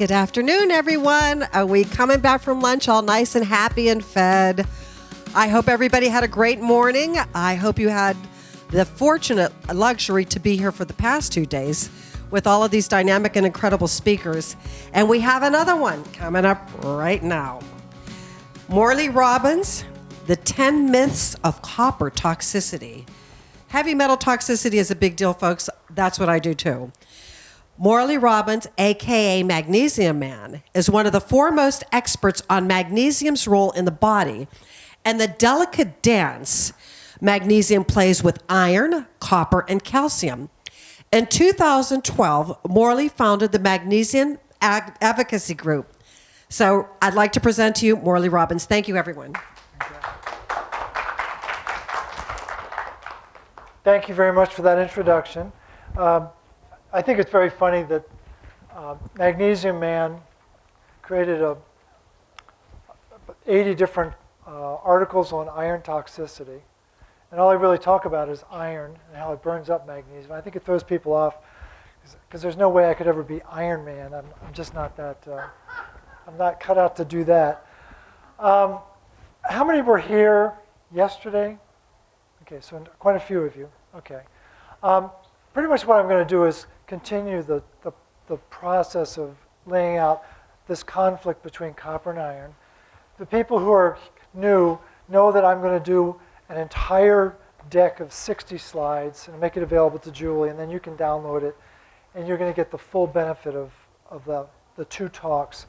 Good afternoon, everyone. Are we coming back from lunch all nice and happy and fed? I hope everybody had a great morning. I hope you had the fortunate luxury to be here for the past 2 days with all of these dynamic and incredible speakers. And we have another one coming up right now. Morley Robbins, the 10 myths of copper toxicity. Heavy metal toxicity is a big deal, folks. That's what I do too. Morley Robbins, aka Magnesium Man, is one of the foremost experts on magnesium's role in the body and the delicate dance magnesium plays with iron, copper, and calcium. In 2012, Morley founded the Magnesium Advocacy Group. So I'd like to present to you Morley Robbins. Thank you, everyone. Thank you very much for that introduction. I think it's very funny that Magnesium Man created 80 different articles on iron toxicity. And all I really talk about is iron and how it burns up magnesium. I think it throws people off because there's no way I could ever be Iron Man. I'm just not that, I'm not cut out to do that. How many were here yesterday? Okay, so quite a few of you. Okay. Pretty much what I'm going to do is continue the process of laying out this conflict between copper and iron. The people who are new know that I'm going to do an entire deck of 60 slides and make it available to Julie, and then you can download it, and you're going to get the full benefit of the two talks.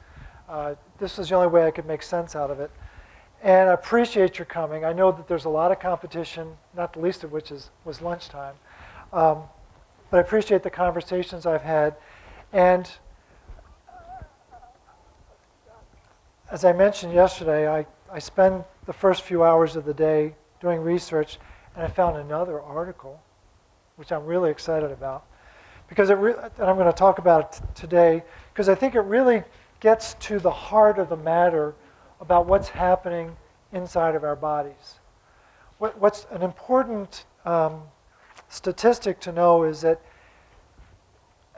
This is the only way I could make sense out of it. And I appreciate your coming. I know that there's a lot of competition, not the least of which was lunchtime. But I appreciate the conversations I've had. And as I mentioned yesterday, I spend the first few hours of the day doing research, and I found another article, which I'm really excited about, because and I'm going to talk about it today, because I think it really gets to the heart of the matter about what's happening inside of our bodies. What's an important statistic to know is that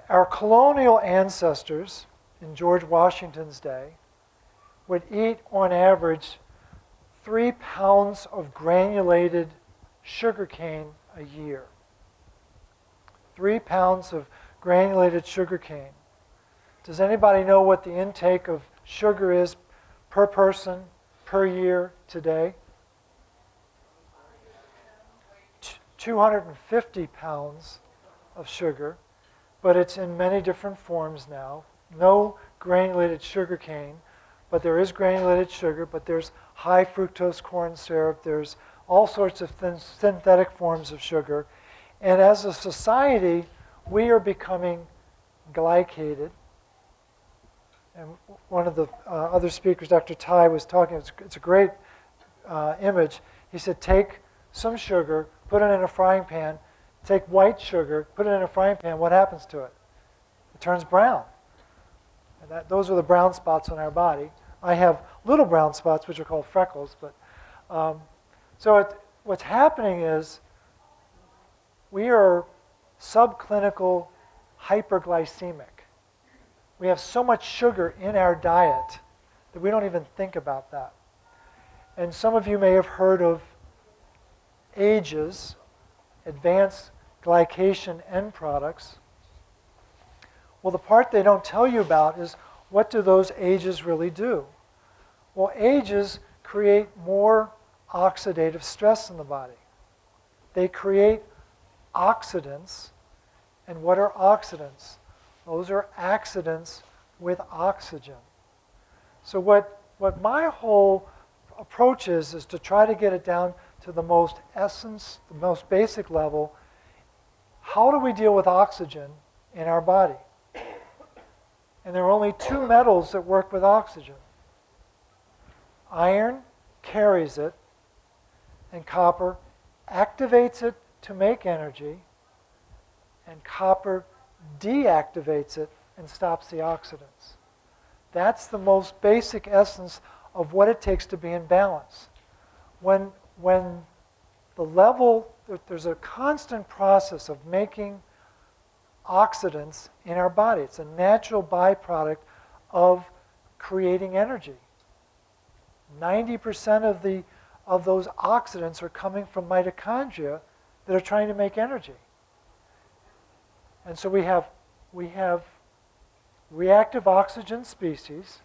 our colonial ancestors in George Washington's day would eat on average 3 pounds of granulated sugar cane a year. 3 pounds of granulated sugar cane. Does anybody know what the intake of sugar is per person per year today? 250 pounds of sugar, but it's in many different forms now. No granulated sugar cane, but there is granulated sugar, but there's high fructose corn syrup, there's all sorts of synthetic forms of sugar. And as a society, we are becoming glycated. And one of the other speakers, Dr. Tai, was talking, it's a great image. He said, take some sugar, put it in a frying pan, take white sugar, put it in a frying pan, what happens to it? It turns brown. And those are the brown spots on our body. I have little brown spots, which are called freckles. But what's happening is we are subclinical hyperglycemic. We have so much sugar in our diet that we don't even think about that. And some of you may have heard of AGEs, advanced glycation end products. Well, the part they don't tell you about is what do those AGEs really do? Well, AGEs create more oxidative stress in the body. They create oxidants. And what are oxidants? Those are accidents with oxygen. So what my whole approach is to try to get it down to the most essence, the most basic level. How do we deal with oxygen in our body? And there are only 2 metals that work with oxygen. Iron carries it, and copper activates it to make energy, and copper deactivates it and stops the oxidants. That's the most basic essence of what it takes to be in balance. When the level, there's a constant process of making oxidants in our body. It's a natural byproduct of creating energy. 90% of those oxidants are coming from mitochondria that are trying to make energy. And so we have reactive oxygen species,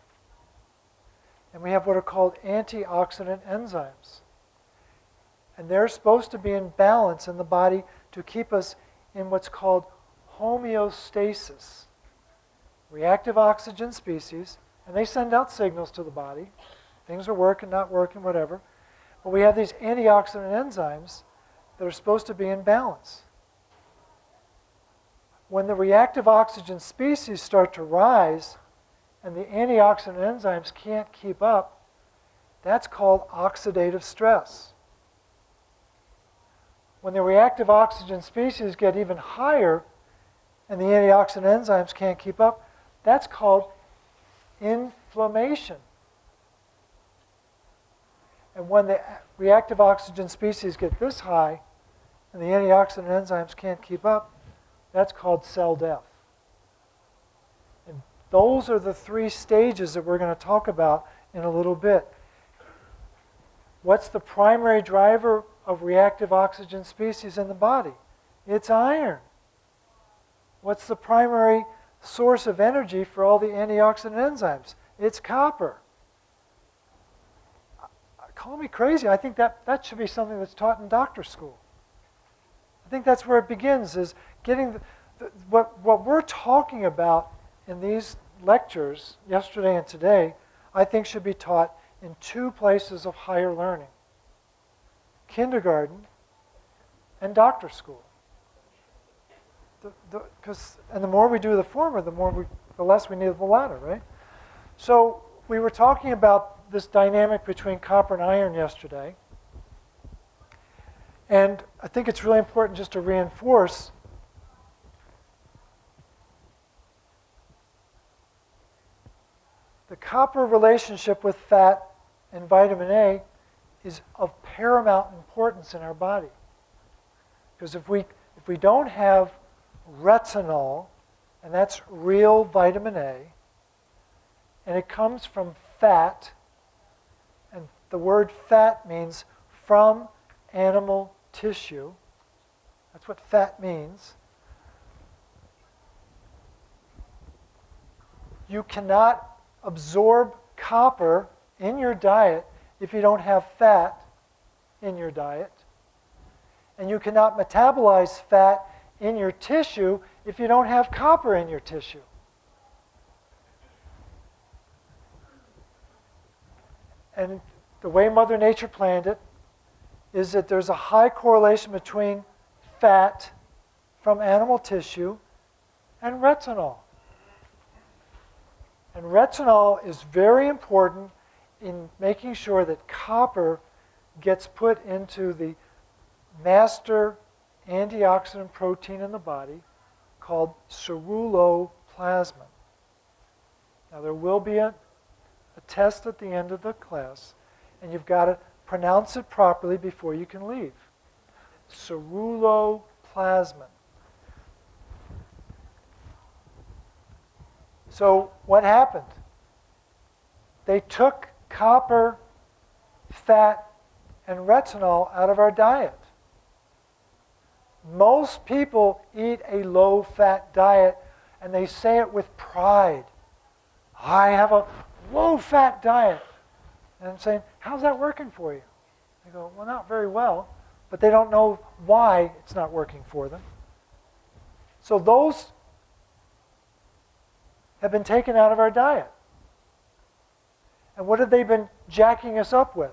and we have what are called antioxidant enzymes. And they're supposed to be in balance in the body to keep us in what's called homeostasis. Reactive oxygen species, and they send out signals to the body. Things are working, not working, whatever. But we have these antioxidant enzymes that are supposed to be in balance. When the reactive oxygen species start to rise and the antioxidant enzymes can't keep up, that's called oxidative stress. When the reactive oxygen species get even higher and the antioxidant enzymes can't keep up, that's called inflammation. And when the reactive oxygen species get this high and the antioxidant enzymes can't keep up, that's called cell death. And those are the three stages that we're going to talk about in a little bit. What's the primary driver of reactive oxygen species in the body? It's iron. What's the primary source of energy for all the antioxidant enzymes? It's copper. Call me crazy. I think that should be something that's taught in doctor school. I think that's where it begins, is getting what we're talking about in these lectures, yesterday and today, I think should be taught in two places of higher learning: kindergarten and doctor school. And the more we do the former, the less we need the latter, right? So we were talking about this dynamic between copper and iron yesterday. And I think it's really important just to reinforce the copper relationship with fat and vitamin A is of paramount importance in our body. Because if we don't have retinol, and that's real vitamin A, and it comes from fat, and the word fat means from animal tissue. That's what fat means. You cannot absorb copper in your diet if you don't have fat in your diet. And you cannot metabolize fat in your tissue if you don't have copper in your tissue. And the way Mother Nature planned it is that there's a high correlation between fat from animal tissue and retinol. And retinol is very important in making sure that copper gets put into the master antioxidant protein in the body called ceruloplasmin. Now there will be a test at the end of the class, and you've got to pronounce it properly before you can leave. Ceruloplasmin. So what happened? They took copper, fat, and retinol out of our diet. Most people eat a low-fat diet, and they say it with pride. I have a low-fat diet. And I'm saying, how's that working for you? They go, well, not very well. But they don't know why it's not working for them. So those have been taken out of our diet. And what have they been jacking us up with?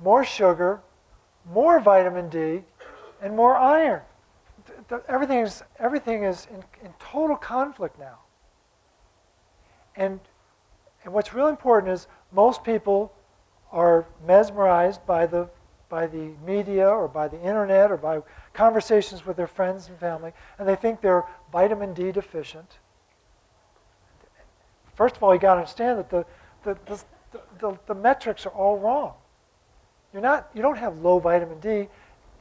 More sugar, more vitamin D, and more iron. Everything is in total conflict now. And what's really important is most people are mesmerized by the media or by the internet or by conversations with their friends and family, and they think they're vitamin D deficient. First of all, you got to understand that the metrics are all wrong. You don't have low vitamin D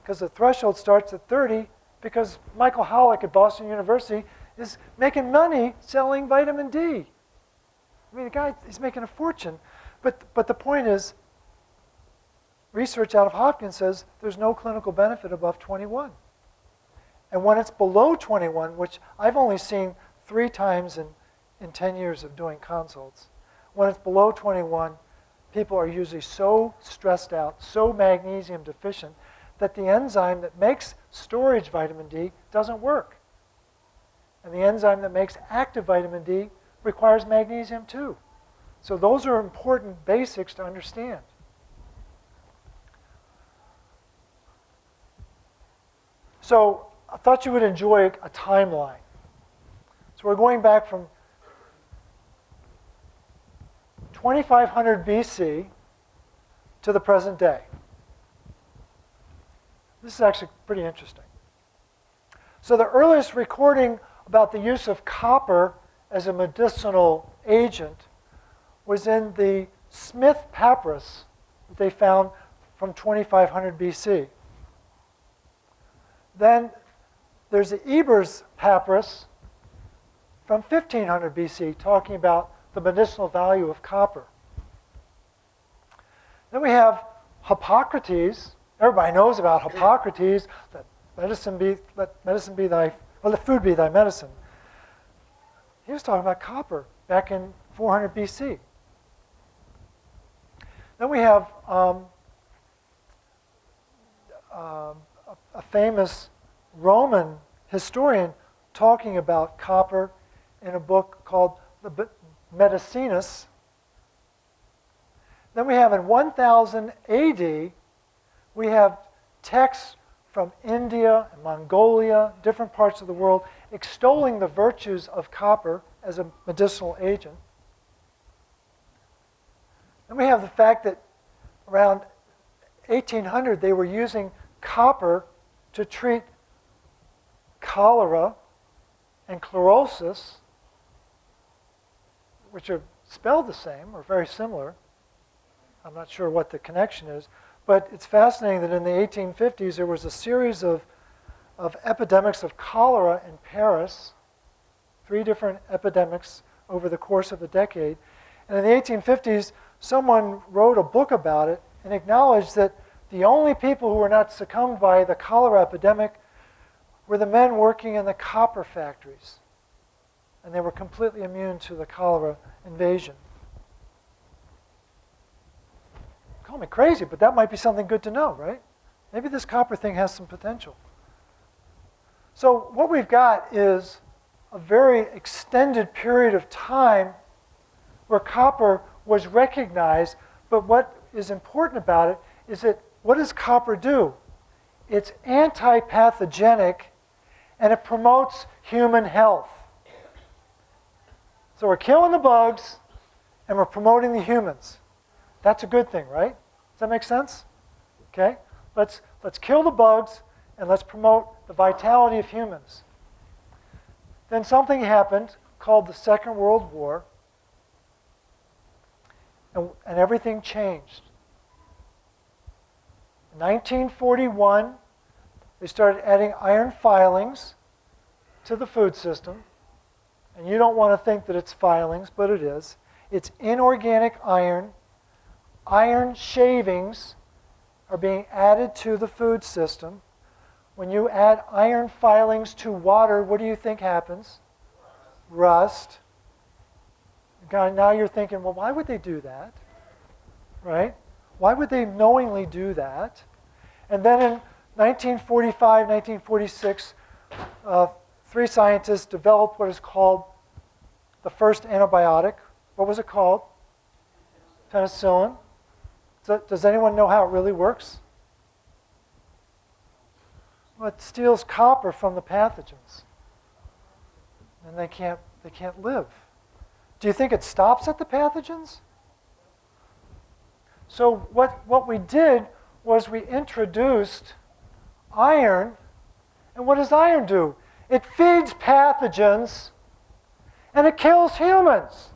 because the threshold starts at 30 because Michael Howlick at Boston University is making money selling vitamin D. I mean, the guy, he's making a fortune. But the point is, research out of Hopkins says there's no clinical benefit above 21. And when it's below 21, which I've only seen 3 times in 10 years of doing consults, when it's below 21, people are usually so stressed out, so magnesium deficient, that the enzyme that makes storage vitamin D doesn't work. And the enzyme that makes active vitamin D requires magnesium too. So those are important basics to understand. So I thought you would enjoy a timeline. So we're going back from 2500 BC to the present day. This is actually pretty interesting. So the earliest recording about the use of copper as a medicinal agent was in the Smith papyrus that they found from 2500 BC. Then there's the Ebers papyrus from 1500 BC talking about the medicinal value of copper. Then we have Hippocrates. Everybody knows about Hippocrates. Let medicine be thy, well, let food be thy medicine. He was talking about copper back in 400 BC. Then we have a famous Roman historian talking about copper in a book called the Medicinus. Then we have in 1000 AD, we have texts from India and Mongolia, different parts of the world, extolling the virtues of copper as a medicinal agent. Then we have the fact that around 1800 they were using copper to treat cholera and chlorosis, which are spelled the same or very similar. I'm not sure what the connection is, but it's fascinating that in the 1850s there was a series of epidemics of cholera in Paris, 3 different epidemics over the course of a decade. And in the 1850s, someone wrote a book about it and acknowledged that the only people who were not succumbed by the cholera epidemic were the men working in the copper factories. And they were completely immune to the cholera invasion. Call me crazy, but that might be something good to know, right? Maybe this copper thing has some potential. So what we've got is a very extended period of time where copper was recognized, but what is important about it is that what does copper do? It's anti-pathogenic and it promotes human health. So we're killing the bugs and we're promoting the humans. That's a good thing, right? Does that make sense? Okay? Let's kill the bugs and let's promote the vitality of humans. Then something happened called the Second World War, and everything changed. In 1941, they started adding iron filings to the food system. And you don't want to think that it's filings, but it is. It's inorganic iron. Iron shavings are being added to the food system. When you add iron filings to water, what do you think happens? Rust. Now you're thinking, well, why would they do that? Right? Why would they knowingly do that? And then in 1945, 1946, 3 scientists developed what is called the first antibiotic. What was it called? Penicillin. Does anyone know how it really works? Well, it steals copper from the pathogens, and they can't live. Do you think it stops at the pathogens? So what we did was we introduced iron, and what does iron do? It feeds pathogens, and it kills humans.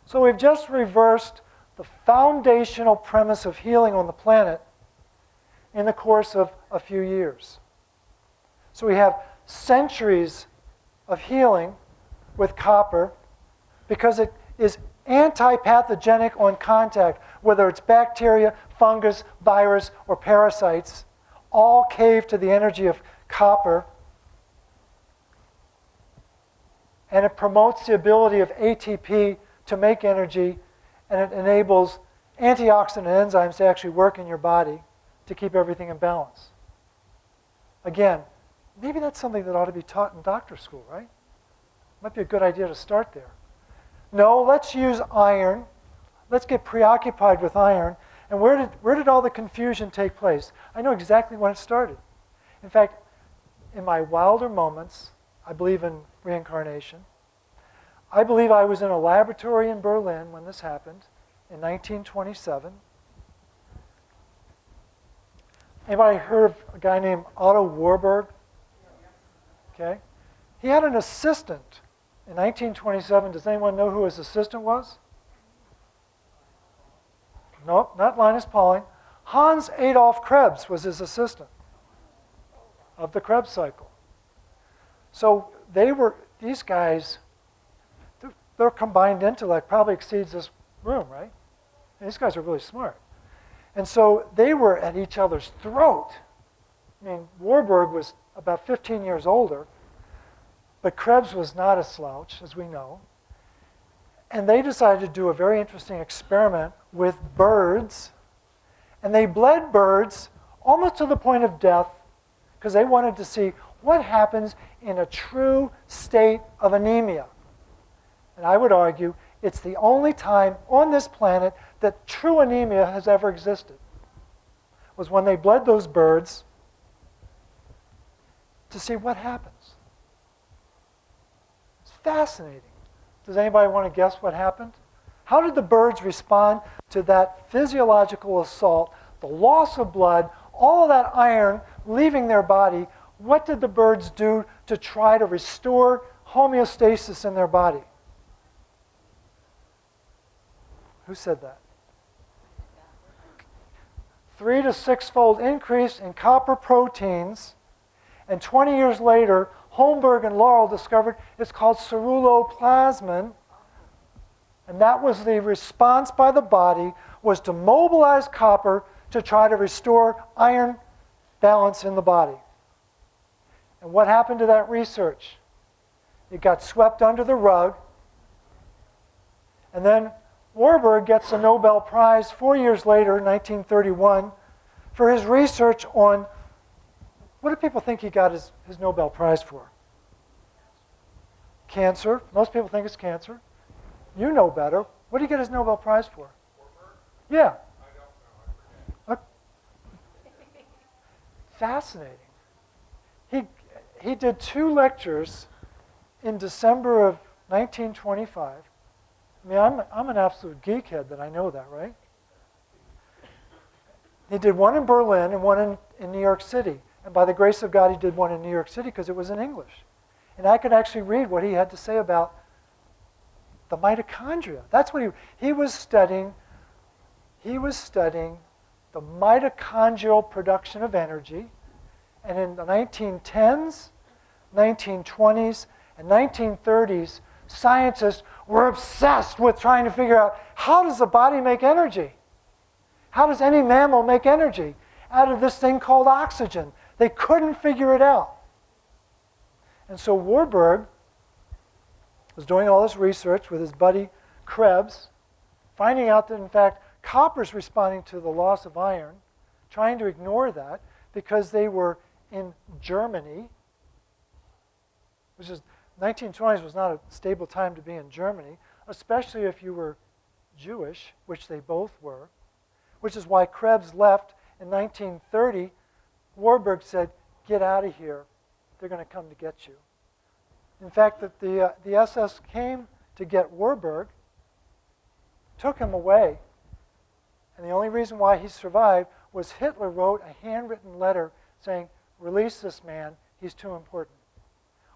So we've just reversed the foundational premise of healing on the planet in the course of a few years. So we have centuries of healing with copper because is anti-pathogenic on contact, whether it's bacteria, fungus, virus, or parasites, all cave to the energy of copper. And it promotes the ability of ATP to make energy, and it enables antioxidant enzymes to actually work in your body to keep everything in balance. Again, maybe that's something that ought to be taught in doctor school, right? Might be a good idea to start there. No, let's use iron. Let's get preoccupied with iron. And where did all the confusion take place? I know exactly when it started. In fact, in my wilder moments, I believe in reincarnation. I believe I was in a laboratory in Berlin when this happened in 1927. Anybody heard of a guy named Otto Warburg? Okay. He had an assistant in 1927. Does anyone know who his assistant was? No, not Linus Pauling. Hans Adolf Krebs was his assistant of the Krebs cycle. So these guys, their combined intellect probably exceeds this room, right? And these guys are really smart. And so they were at each other's throat. I mean, Warburg was about 15 years older, but Krebs was not a slouch, as we know. And they decided to do a very interesting experiment with birds. And they bled birds almost to the point of death because they wanted to see what happens in a true state of anemia. And I would argue it's the only time on this planet that true anemia has ever existed, was when they bled those birds to see what happens. It's fascinating. Does anybody want to guess what happened? How did the birds respond to that physiological assault, the loss of blood, all of that iron leaving their body? What did the birds do to try to restore homeostasis in their body? Who said that? 3 to 6-fold increase in copper proteins. And 20 years later, Holmberg and Laurel discovered it's called ceruloplasmin. And that was the response by the body, was to mobilize copper to try to restore iron balance in the body. And what happened to that research? It got swept under the rug. And then Warburg gets a Nobel Prize 4 years later, 1931, for his research on, what do people think he got his Nobel Prize for? Cancer. Most people think it's cancer. You know better. What did he get his Nobel Prize for? Warburg? Yeah. I don't know. I forget. Fascinating. He did 2 lectures in December of 1925. I mean, I'm an absolute geekhead that I know that, right? He did one in Berlin and one in New York City. And by the grace of God, he did one in New York City because it was in English. And I could actually read what he had to say about the mitochondria. That's what he was studying. He was studying the mitochondrial production of energy. And in the 1910s, 1920s, and 1930s, scientists were obsessed with trying to figure out, how does the body make energy? How does any mammal make energy out of this thing called oxygen? They couldn't figure it out. And so Warburg was doing all this research with his buddy Krebs, finding out that, in fact, copper's responding to the loss of iron, trying to ignore that because they were in Germany, which is 1920s was not a stable time to be in Germany, especially if you were Jewish, which they both were, which is why Krebs left in 1930. Warburg said, get out of here. They're going to come to get you. In fact, the SS came to get Warburg, took him away, and the only reason why he survived was Hitler wrote a handwritten letter saying, release this man, he's too important.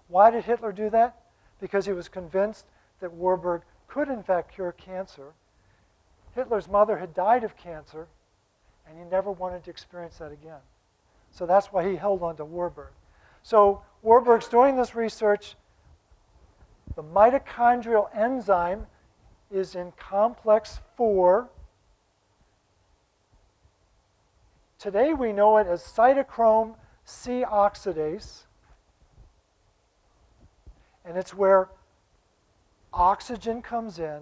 Why did Hitler do that? Because he was convinced that Warburg could in fact cure cancer. Hitler's mother had died of cancer, and he never wanted to experience that again. So that's why he held on to Warburg. So Warburg's doing this research. The mitochondrial enzyme is in complex 4. Today we know it as cytochrome C oxidase, and it's where oxygen comes in,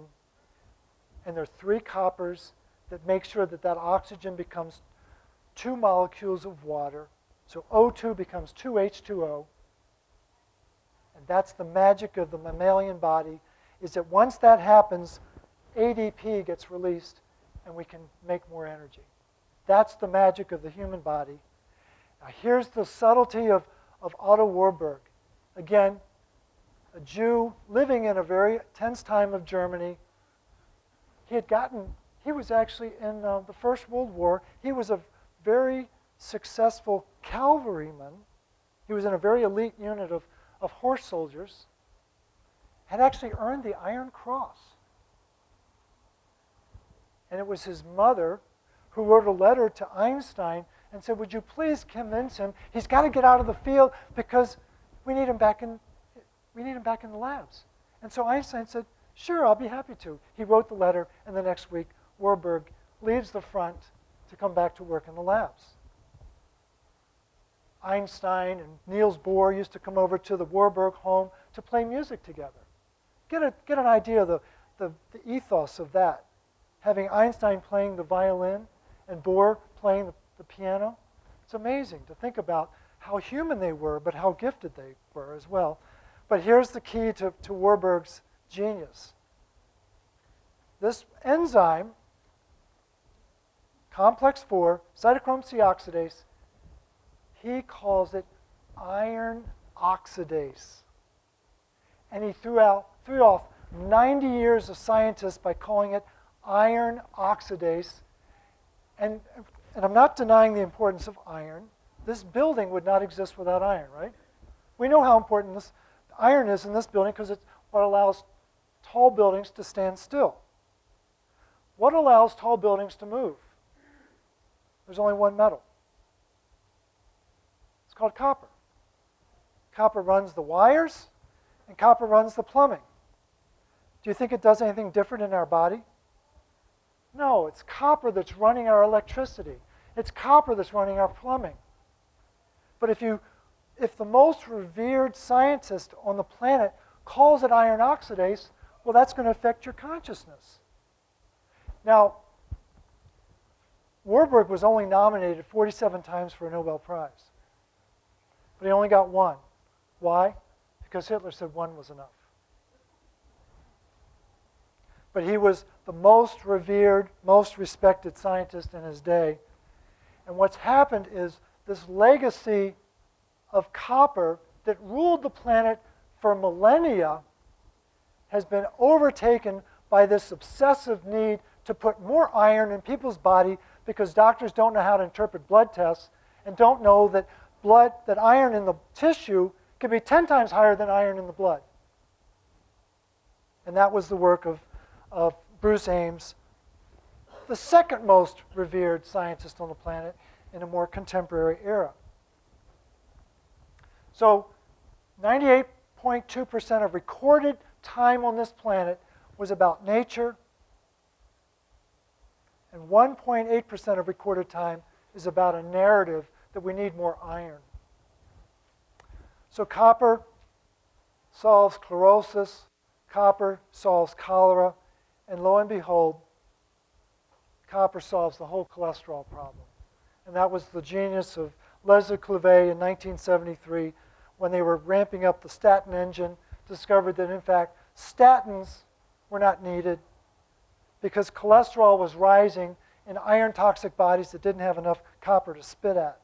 and there are 3 coppers that make sure that that oxygen becomes 2 molecules of water. So O2 becomes 2H2O. And that's the magic of the mammalian body, is that once that happens, ADP gets released and we can make more energy. That's the magic of the human body. Now here's the subtlety of Otto Warburg. Again, a Jew living in a very tense time of Germany. He was actually in the First World War. He was a very successful cavalryman. He was in a very elite unit of horse soldiers. Had actually earned the Iron Cross. And it was his mother who wrote a letter to Einstein and said, would you please convince him he's got to get out of the field because we need him back in the labs. And so Einstein said, sure, I'll be happy to. He wrote the letter, and the next week, Warburg leaves the front to come back to work in the labs. Einstein and Niels Bohr used to come over to the Warburg home to play music together. Get an idea of the ethos of that. Having Einstein playing the violin and Bohr playing the piano. It's amazing to think about how human they were, but how gifted they were as well. But here's the key to Warburg's genius. This enzyme, complex 4, cytochrome C oxidase, he calls it iron oxidase. And he threw off 90 years of scientists by calling it iron oxidase. And I'm not denying the importance of iron. This building would not exist without iron, right? We know how important this iron is in this building because it's what allows tall buildings to stand still. What allows tall buildings to move? There's only one metal. It's called copper. Copper runs the wires, and copper runs the plumbing. Do you think it does anything different in our body? No, it's copper that's running our electricity. It's copper that's running our plumbing. But if the most revered scientist on the planet calls it iron oxidase, well, that's going to affect your consciousness. Now, Warburg was only nominated 47 times for a Nobel Prize. But he only got 1. Why? Because Hitler said 1 was enough. But he was the most revered, most respected scientist in his day. And what's happened is this legacy of copper that ruled the planet for millennia has been overtaken by this obsessive need to put more iron in people's body because doctors don't know how to interpret blood tests and don't know that iron in the tissue can be 10 times higher than iron in the blood. And that was the work of Bruce Ames, the second most revered scientist on the planet in a more contemporary era. So 98.2% of recorded time on this planet was about nature, and 1.8% of recorded time is about a narrative that we need more iron. So copper solves chlorosis, copper solves cholera, and lo and behold, copper solves the whole cholesterol problem. And that was the genius of Leslie Clouvet in 1973 when they were ramping up the statin engine, discovered that in fact statins were not needed because cholesterol was rising in iron toxic bodies that didn't have enough copper to spit at.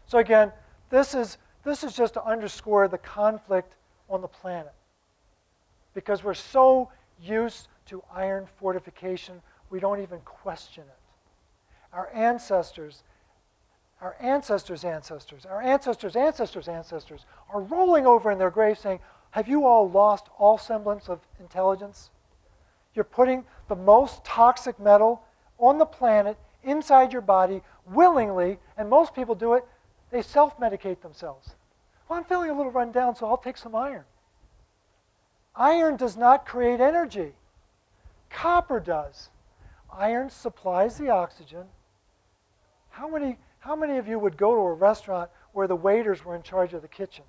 So again, this is just to underscore the conflict on the planet. Because we're so used to iron fortification, we don't even question it. Our ancestors' ancestors' are rolling over in their graves saying, have you all lost all semblance of intelligence? You're putting the most toxic metal on the planet inside your body willingly, and most people do it, they self-medicate themselves. Well, I'm feeling a little run down, so I'll take some iron. Iron does not create energy. Copper does. Iron supplies the oxygen. How many of you would go to a restaurant where the waiters were in charge of the kitchen?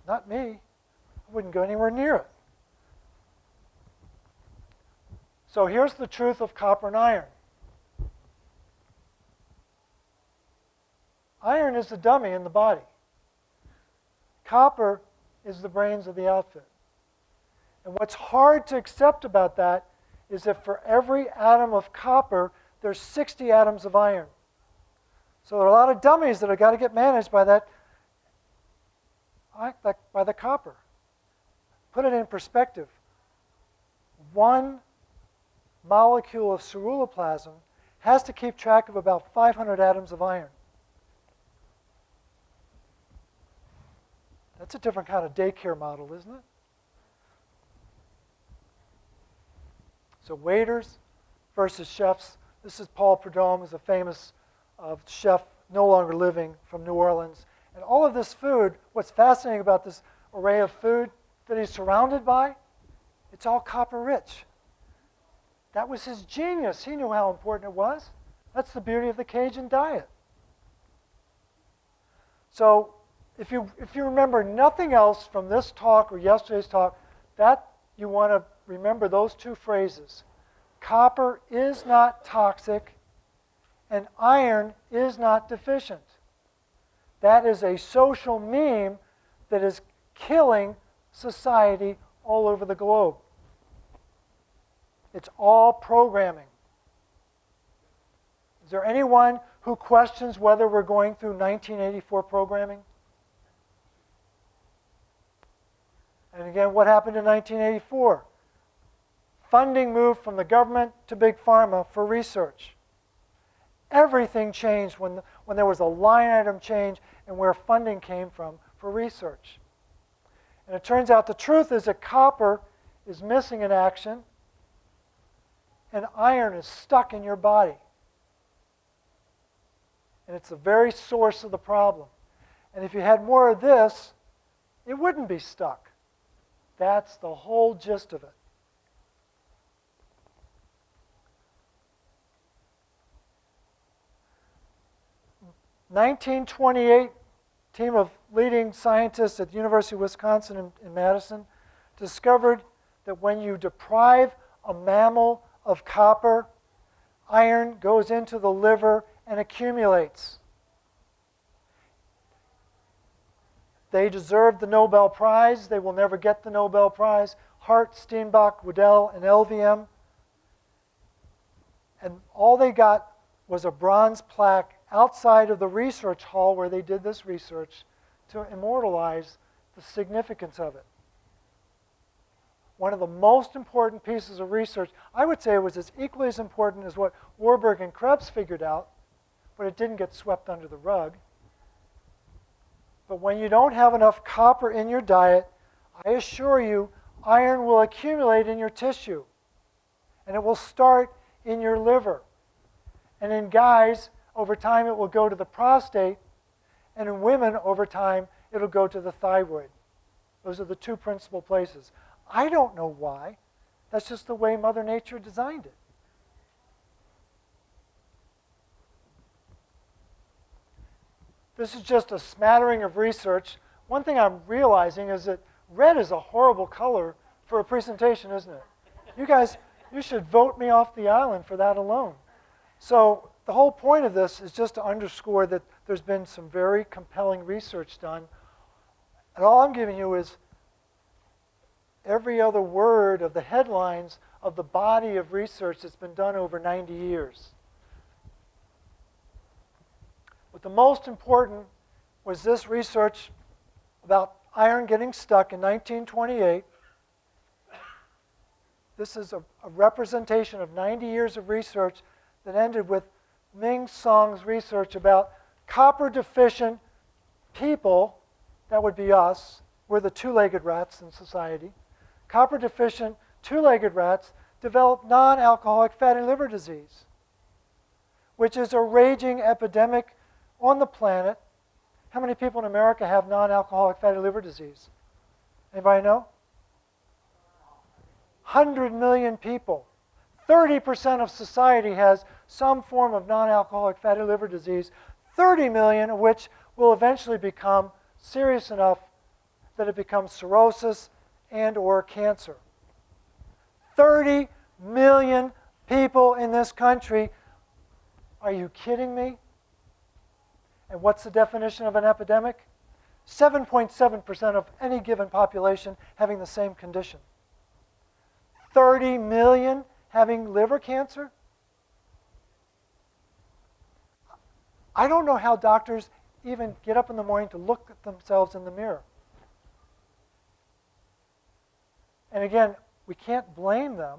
Not me. I wouldn't go anywhere near it. So here's the truth of copper and iron. Iron is the dummy in the body. Copper is the brains of the outfit. And what's hard to accept about that is that for every atom of copper, there's 60 atoms of iron. So there are a lot of dummies that have got to get managed by the copper. Put it in perspective. One molecule of ceruloplasmin has to keep track of about 500 atoms of iron. That's a different kind of daycare model, isn't it? So waiters versus chefs. This is Paul Prudhomme, who's a famous chef, no longer living, from New Orleans. And all of this food, what's fascinating about this array of food that he's surrounded by, it's all copper rich. That was his genius. He knew how important it was. That's the beauty of the Cajun diet. So if you remember nothing else from this talk or yesterday's talk, that you want to remember those two phrases. Copper is not toxic, and iron is not deficient. That is a social meme that is killing society all over the globe. It's all programming. Is there anyone who questions whether we're going through 1984 programming? And again, what happened in 1984? Funding moved from the government to big pharma for research. Everything changed when there was a line item change in where funding came from for research. And it turns out the truth is that copper is missing in action and iron is stuck in your body. And it's the very source of the problem. And if you had more of this, it wouldn't be stuck. That's the whole gist of it. In 1928, a team of leading scientists at the University of Wisconsin in Madison discovered that when you deprive a mammal of copper, iron goes into the liver and accumulates. They deserved the Nobel Prize. They will never get the Nobel Prize. Hart, Steenbach, Waddell, and LVM. And all they got was a bronze plaque outside of the research hall where they did this research to immortalize the significance of it. One of the most important pieces of research, I would say it was as equally as important as what Warburg and Krebs figured out, but it didn't get swept under the rug. But when you don't have enough copper in your diet, I assure you, iron will accumulate in your tissue. And it will start in your liver. And in guys, over time it will go to the prostate. And in women, over time, it'll go to the thyroid. Those are the two principal places. I don't know why. That's just the way Mother Nature designed it. This is just a smattering of research. One thing I'm realizing is that red is a horrible color for a presentation, isn't it? You guys, you should vote me off the island for that alone. So the whole point of this is just to underscore that there's been some very compelling research done. And all I'm giving you is every other word of the headlines of the body of research that's been done over 90 years. But the most important was this research about iron getting stuck in 1928. This is a representation of 90 years of research that ended with Ming Song's research about copper-deficient people, that would be us, we're the two-legged rats in society. Copper-deficient two-legged rats develop non-alcoholic fatty liver disease, which is a raging epidemic on the planet. How many people in America have non-alcoholic fatty liver disease? Anybody know? 100 million people. 30% of society has some form of non-alcoholic fatty liver disease, 30 million of which will eventually become serious enough that it becomes cirrhosis and or cancer. 30 million people in this country. Are you kidding me? And what's the definition of an epidemic? 7.7% of any given population having the same condition. 30 million having liver cancer? I don't know how doctors even get up in the morning to look at themselves in the mirror. And again, we can't blame them.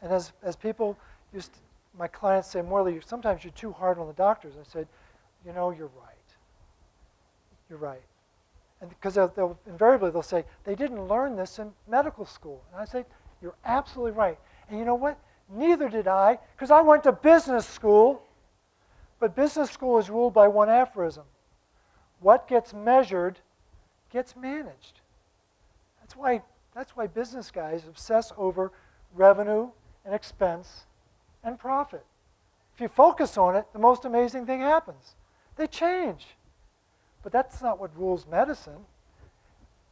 And as people my clients say, Morley, sometimes you're too hard on the doctors. I said, you know, you're right. You're right. And because invariably they'll say, they didn't learn this in medical school. And I say, you're absolutely right. And you know what? Neither did I, because I went to business school. But business school is ruled by one aphorism. What gets measured gets managed. That's why business guys obsess over revenue and expense and profit. If you focus on it, the most amazing thing happens. They change. But that's not what rules medicine.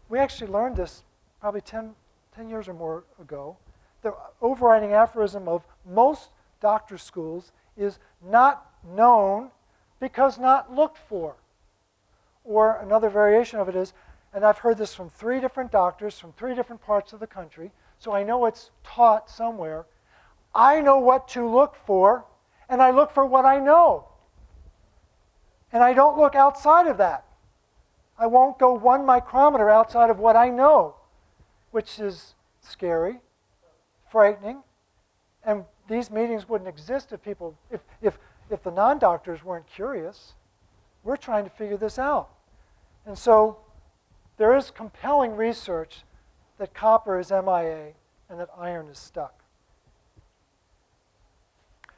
We actually learned this probably 10 years or more ago. The overriding aphorism of most doctor schools is not known because not looked for. Or another variation of it is, and I've heard this from 3 different doctors from 3 different parts of the country, so I know it's taught somewhere. I know what to look for, and I look for what I know. And I don't look outside of that. I won't go 1 micrometer outside of what I know, which is scary, frightening, and these meetings wouldn't exist if the non-doctors weren't curious. We're trying to figure this out. And so there is compelling research that copper is MIA and that iron is stuck.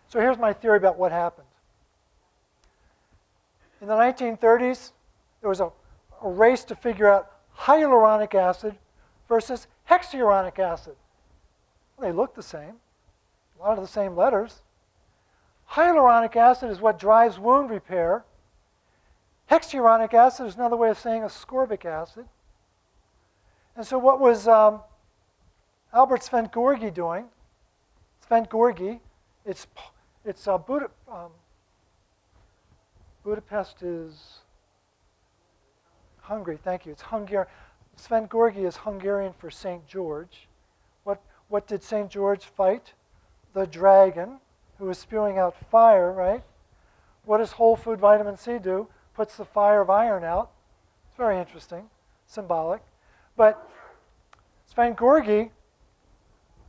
So here's my theory about what happened. In the 1930s, there was a race to figure out hyaluronic acid versus hexauronic acid. Well, they look the same, a lot of the same letters. Hyaluronic acid is what drives wound repair. Hexauronic acid is another way of saying ascorbic acid. And so what was Albert Szent-Györgyi doing? Szent-Györgyi, Budapest is Hungary, thank you. It's Hungarian. Szent-Györgyi is Hungarian for St. George. What did St. George fight? The dragon, who was spewing out fire, right? What does whole food vitamin C do? Puts the fire of iron out. It's very interesting, symbolic. But Szent-Györgyi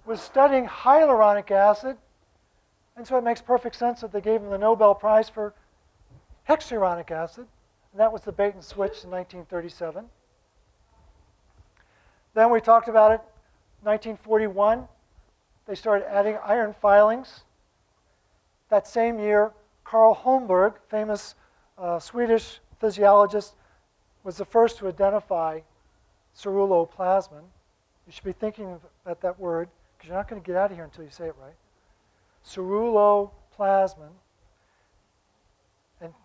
was studying hyaluronic acid, and so it makes perfect sense that they gave him the Nobel Prize for hexauronic acid. And that was the bait and switch in 1937. Then we talked about it, 1941. They started adding iron filings. That same year, Carl Holmberg, famous Swedish physiologist, was the first to identify ceruloplasmin. You should be thinking about that word, because you're not going to get out of here until you say it right. Ceruloplasmin.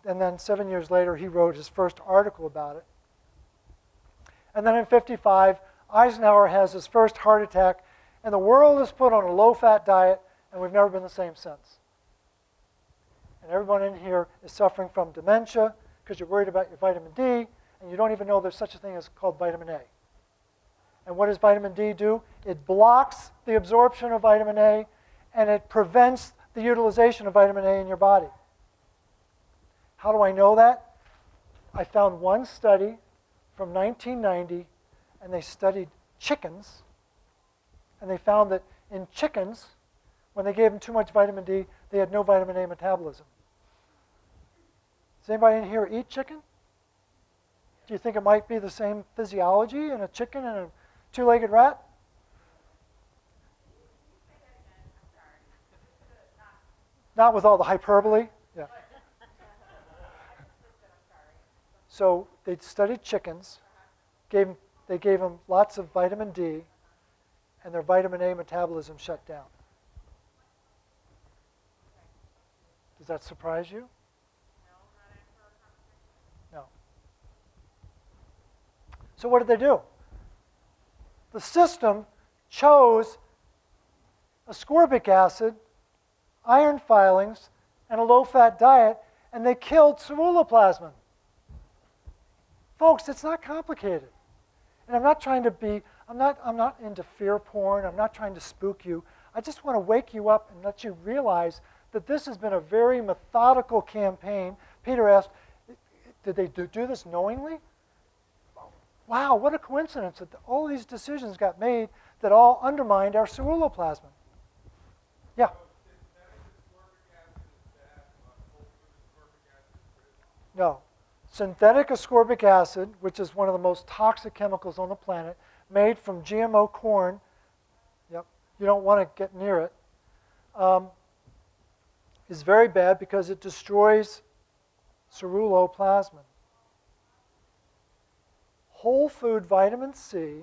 And then 7 years later, he wrote his first article about it. And then in 1955, Eisenhower has his first heart attack, and the world is put on a low-fat diet, and we've never been the same since. And everyone in here is suffering from dementia because you're worried about your vitamin D, and you don't even know there's such a thing as called vitamin A. And what does vitamin D do? It blocks the absorption of vitamin A, and it prevents the utilization of vitamin A in your body. How do I know that? I found one study from 1990, and they studied chickens, and they found that in chickens, when they gave them too much vitamin D, they had no vitamin A metabolism. Does anybody in here eat chicken? Do you think it might be the same physiology in a chicken and a 2-legged rat? Not with all the hyperbole? Yeah. So they studied chickens, they gave them lots of vitamin D, and their vitamin A metabolism shut down. Does that surprise you? No. So what did they do? The system chose ascorbic acid, iron filings, and a low-fat diet, and they killed ceruloplasmin. Folks, it's not complicated. And I'm not trying to be, I'm not into fear porn, I'm not trying to spook you. I just want to wake you up and let you realize that this has been a very methodical campaign. Peter asked, did they do this knowingly? Wow, what a coincidence that all these decisions got made that all undermined our ceruloplasmin. Yeah? No. Synthetic ascorbic acid, which is one of the most toxic chemicals on the planet, made from GMO corn, yep, you don't want to get near it, is very bad because it destroys ceruloplasmin. Whole food vitamin C,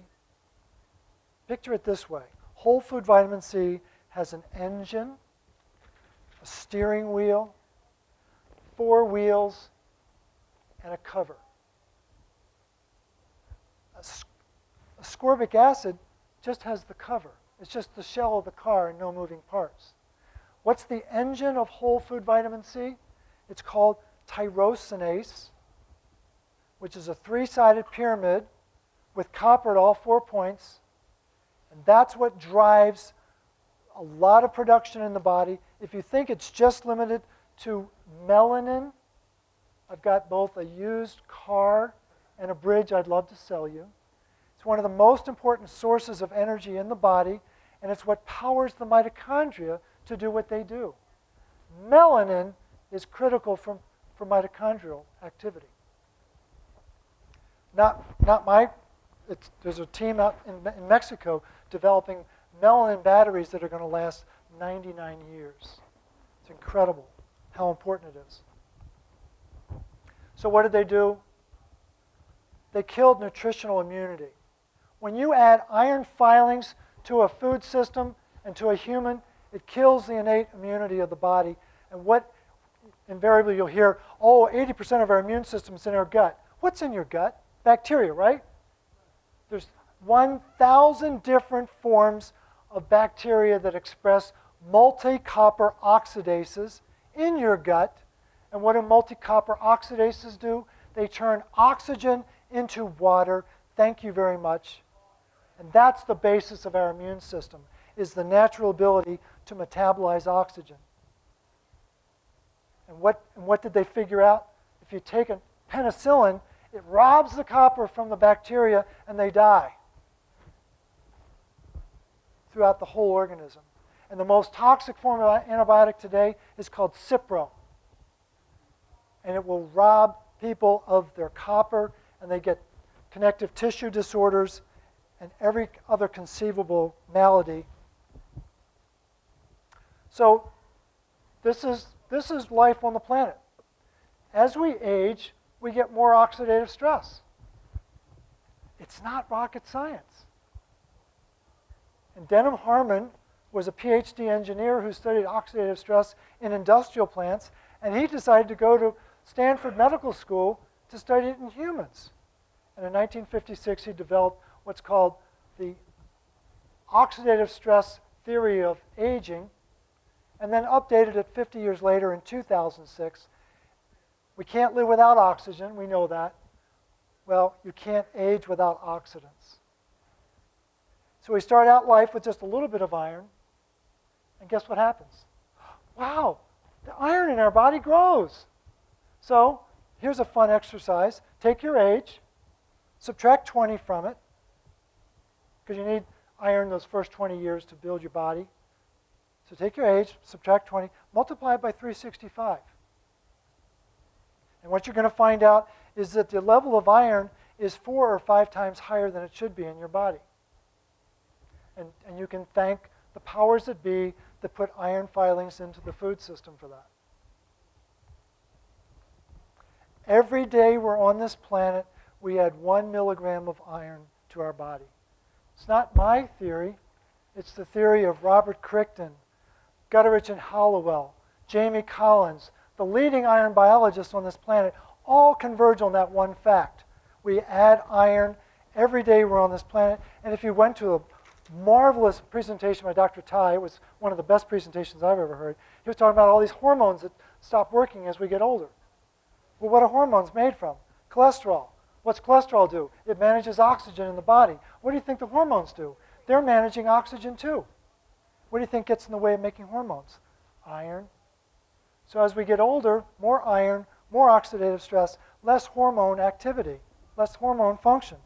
picture it this way. Whole food vitamin C has an engine, a steering wheel, 4 wheels, and a cover. Ascorbic acid just has the cover. It's just the shell of the car and no moving parts. What's the engine of whole food vitamin C? It's called tyrosinase, which is a 3-sided pyramid with copper at all 4 points. And that's what drives a lot of production in the body. If you think it's just limited to melanin, I've got both a used car and a bridge I'd love to sell you. It's one of the most important sources of energy in the body, and it's what powers the mitochondria to do what they do. Melanin is critical for mitochondrial activity. There's a team out in Mexico developing melanin batteries that are going to last 99 years. It's incredible how important it is. So what did they do? They killed nutritional immunity. When you add iron filings to a food system and to a human, it kills the innate immunity of the body. And what invariably you'll hear, 80% of our immune system's in our gut. What's in your gut? Bacteria, right? There's 1,000 different forms of bacteria that express multi-copper oxidases in your gut. And what do multi-copper oxidases do? They turn oxygen into water. Thank you very much. And that's the basis of our immune system, is the natural ability to metabolize oxygen. And what did they figure out? If you take a penicillin, it robs the copper from the bacteria and they die throughout the whole organism. And the most toxic form of antibiotic today is called Cipro. And it will rob people of their copper, and they get connective tissue disorders and every other conceivable malady. So this is life on the planet. As we age, we get more oxidative stress. It's not rocket science. And Denham Harmon was a PhD engineer who studied oxidative stress in industrial plants, and he decided to go to Stanford Medical School to study it in humans. And in 1956, he developed what's called the oxidative stress theory of aging, and then updated it 50 years later in 2006. We can't live without oxygen, we know that. Well, you can't age without oxidants. So we start out life with just a little bit of iron, and guess what happens? Wow, the iron in our body grows. So here's a fun exercise. Take your age, subtract 20 from it, because you need iron those first 20 years to build your body. So take your age, subtract 20, multiply it by 365. And what you're going to find out is that the level of iron is 4 or 5 times higher than it should be in your body. And you can thank the powers that be that put iron filings into the food system for that. Every day we're on this planet, we add 1 milligram of iron to our body. It's not my theory. It's the theory of Robert Crichton, Gutteridge and Hollowell, Jamie Collins, the leading iron biologists on this planet, all converge on that one fact. We add iron every day we're on this planet. And if you went to a marvelous presentation by Dr. Tai, it was one of the best presentations I've ever heard. He was talking about all these hormones that stop working as we get older. Well, what are hormones made from? Cholesterol. What's cholesterol do? It manages oxygen in the body. What do you think the hormones do? They're managing oxygen too. What do you think gets in the way of making hormones? Iron. So as we get older, more iron, more oxidative stress, less hormone activity, less hormone function.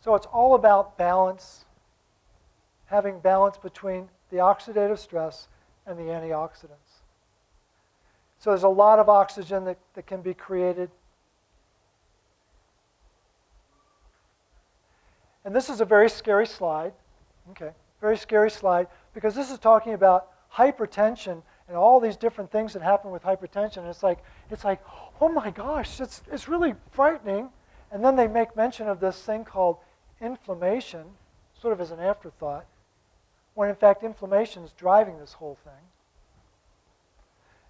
So it's all about balance, having balance between the oxidative stress and the antioxidants. So there's a lot of oxygen that can be created. And this is a very scary slide. Okay, very scary slide, because this is talking about hypertension and all these different things that happen with hypertension. And it's like, oh my gosh, it's really frightening. And then they make mention of this thing called inflammation, sort of as an afterthought, when in fact inflammation is driving this whole thing.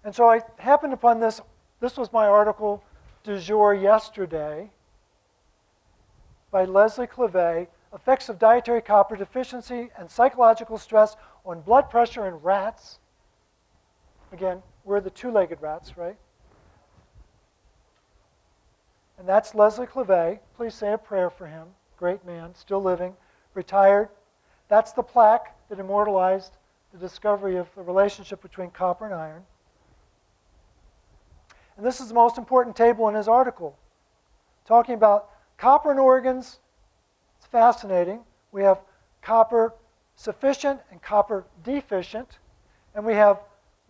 And so I happened upon this. This was my article du jour yesterday by Leslie Clavet, Effects of Dietary Copper Deficiency and Psychological Stress on Blood Pressure in Rats. Again, we're the two-legged rats, right? And that's Leslie Clavet. Please say a prayer for him. Great man, still living, retired. That's the plaque that immortalized the discovery of the relationship between copper and iron. And this is the most important table in his article, talking about copper in organs. It's fascinating. We have copper sufficient and copper deficient, and we have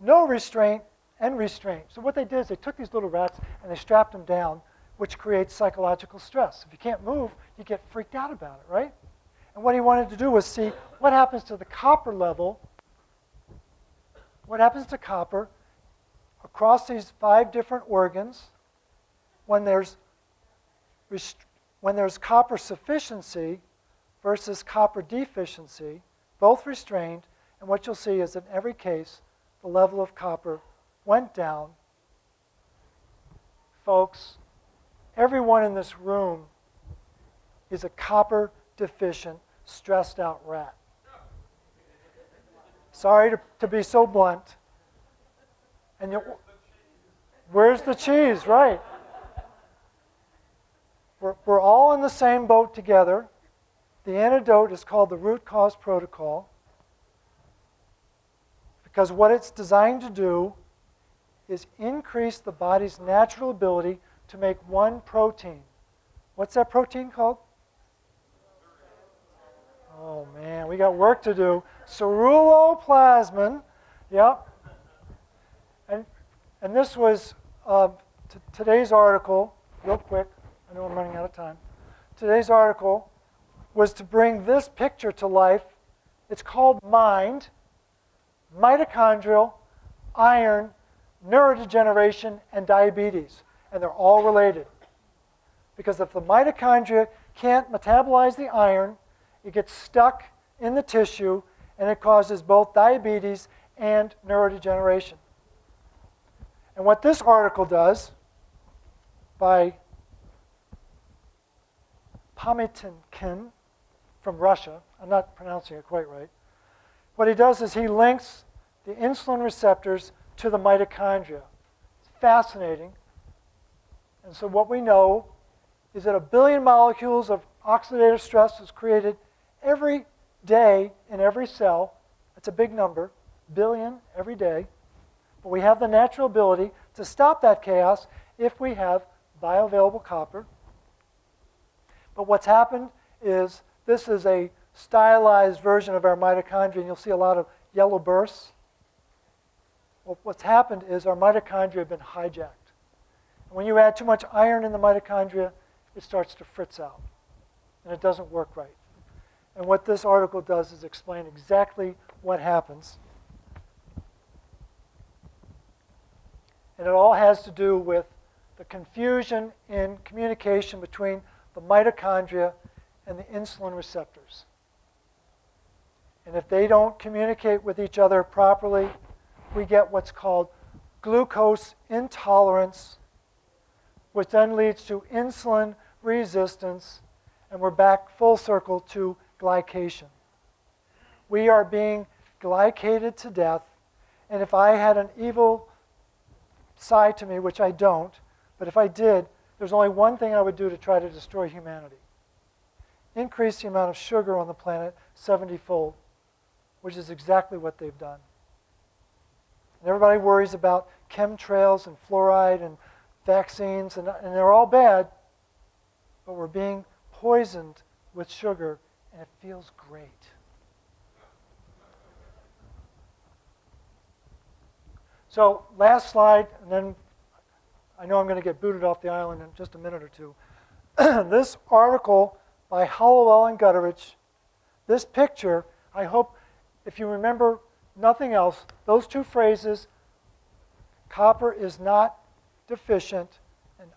no restraint and restraint. So what they did is they took these little rats and they strapped them down, which creates psychological stress. If you can't move, you get freaked out about it, right? And what he wanted to do was see what happens to the copper level, what happens to copper across these 5 different organs when there's copper sufficiency versus copper deficiency, both restrained. And what you'll see is in every case, the level of copper went down. Folks, everyone in this room is a copper deficient, stressed out rat. Sorry to be so blunt. And where's the cheese? Right. We're all in the same boat together. The antidote is called the root cause protocol, because what it's designed to do is increase the body's natural ability to make one protein. What's that protein called? Oh man, we got work to do. Ceruloplasmin. Yep. And this was today's article, real quick. I know I'm running out of time. Today's article was to bring this picture to life. It's called Mind, Mitochondrial, Iron, Neurodegeneration, and Diabetes. And they're all related. Because if the mitochondria can't metabolize the iron, it gets stuck in the tissue, and it causes both diabetes and neurodegeneration. And what this article does, by Pomitinkin from Russia, I'm not pronouncing it quite right, what he does is he links the insulin receptors to the mitochondria. It's fascinating. And so what we know is that 1 billion molecules of oxidative stress is created every day in every cell. That's a big number, billion every day. But we have the natural ability to stop that chaos if we have bioavailable copper. But what's happened is this is a stylized version of our mitochondria, and you'll see a lot of yellow bursts. Well, what's happened is our mitochondria have been hijacked. And when you add too much iron in the mitochondria, it starts to fritz out, and it doesn't work right. And what this article does is explain exactly what happens. And it all has to do with the confusion in communication between the mitochondria and the insulin receptors. And if they don't communicate with each other properly, we get what's called glucose intolerance, which then leads to insulin resistance, and we're back full circle to glycation. We are being glycated to death, and if I had an evil side to me, which I don't, but if I did, there's only one thing I would do to try to destroy humanity. Increase the amount of sugar on the planet 70-fold, which is exactly what they've done. And everybody worries about chemtrails and fluoride and vaccines, and they're all bad, but we're being poisoned with sugar, and it feels great. So last slide, and then I know I'm going to get booted off the island in just a minute or two. This article by Hollowell and Gutteridge, this picture, I hope, if you remember nothing else, those two phrases, copper is not deficient and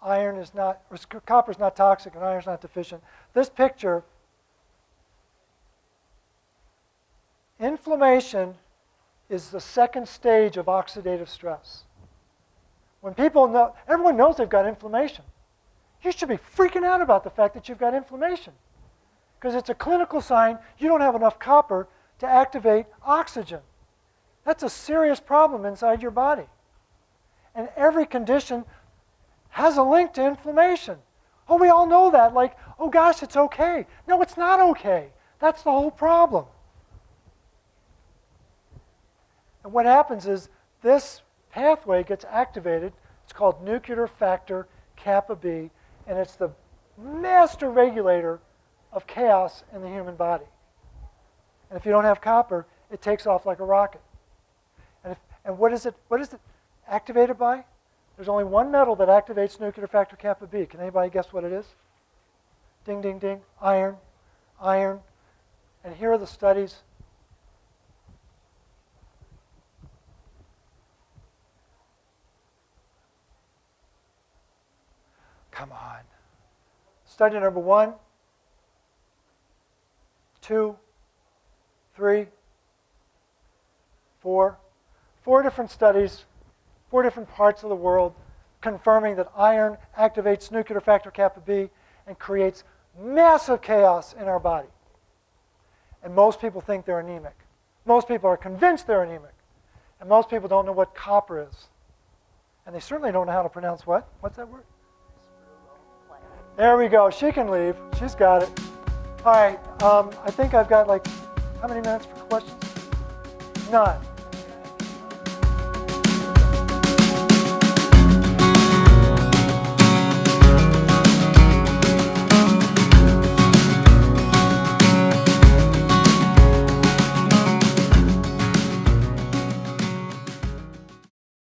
iron is not, or copper is not toxic and iron is not deficient. This picture, inflammation is the second stage of oxidative stress. When people know, everyone knows they've got inflammation. You should be freaking out about the fact that you've got inflammation, because it's a clinical sign you don't have enough copper to activate oxygen. That's a serious problem inside your body. And every condition has a link to inflammation. Oh, we all know that. Like, oh gosh, it's okay. No, it's not okay. That's the whole problem. And what happens is this pathway gets activated. It's called nuclear factor kappa B, and it's the master regulator of chaos in the human body. And if you don't have copper, it takes off like a rocket. And what is it activated by? There's only one metal that activates nuclear factor kappa B. Can anybody guess what it is? Ding, ding, ding. Iron. Iron. And here are the studies. Come on. Study number 1, 2, 3, 4. 4 different studies, 4 different parts of the world, confirming that iron activates nuclear factor kappa B and creates massive chaos in our body. And most people think they're anemic. Most people are convinced they're anemic. And most people don't know what copper is. And they certainly don't know how to pronounce what? What's that word? There we go. She can leave. She's got it. All right. I think I've got like, how many minutes for questions? None.